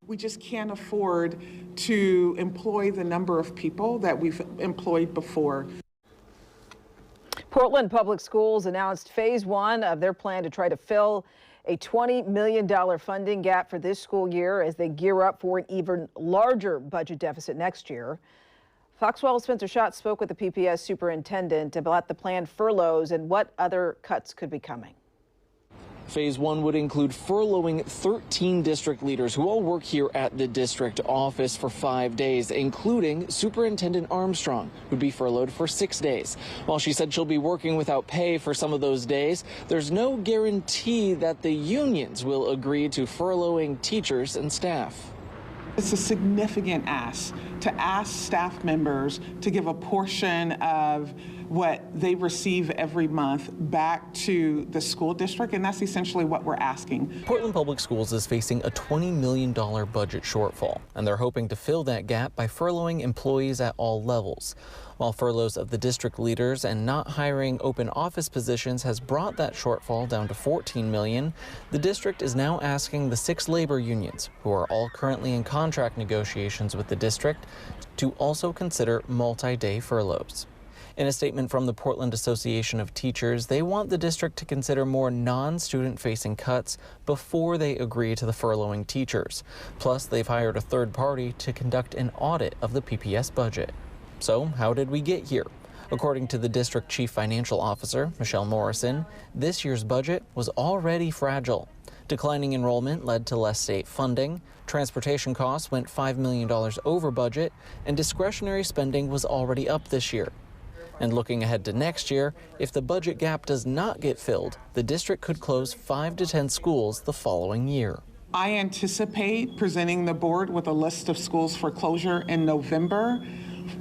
We just can't afford to employ the number of people that we've employed before. Portland Public Schools announced phase 1 of their plan to try to fill a $20 million funding gap for this school year as they gear up for an even larger budget deficit next year. Fox 12's Spencer Schott spoke with the PPS superintendent about the planned furloughs and what other cuts could be coming. Phase 1 would include furloughing 13 district leaders who all work here at the district office for 5 days, including Superintendent Armstrong, who'd be furloughed for 6 days. While she said she'll be working without pay for some of those days, there's no guarantee that the unions will agree to furloughing teachers and staff. It's a significant ask to ask staff members to give a portion of what they receive every month back to the school district, and that's essentially what we're asking. Portland Public Schools is facing a $20 million budget shortfall, and they're hoping to fill that gap by furloughing employees at all levels. While furloughs of the district leaders and not hiring open office positions has brought that shortfall down to $14 million, the district is now asking the 6 labor unions, who are all currently in contract negotiations with the district, to also consider multi-day furloughs. In a statement from the Portland Association of Teachers, they want the district to consider more non-student facing cuts before they agree to the furloughing teachers. Plus, they've hired a third party to conduct an audit of the PPS budget. So, how did we get here? According to the district chief financial officer, Michelle Morrison, this year's budget was already fragile. Declining enrollment led to less state funding, transportation costs went $5 million over budget, and discretionary spending was already up this year. And looking ahead to next year, if the budget gap does not get filled, the district could close 5 to 10 schools the following year. I anticipate presenting the board with a list of schools for closure in November,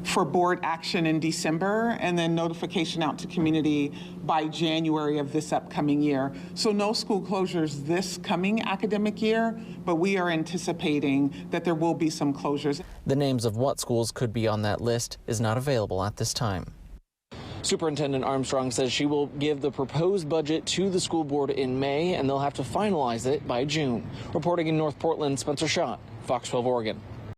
for board action in December, and then notification out to community by January of this upcoming year. So no school closures this coming academic year, but we are anticipating that there will be some closures. The names of what schools could be on that list is not available at this time. Superintendent Armstrong says she will give the proposed budget to the school board in May, and they'll have to finalize it by June. Reporting in North Portland, Spencer Schott, Fox 12 Oregon.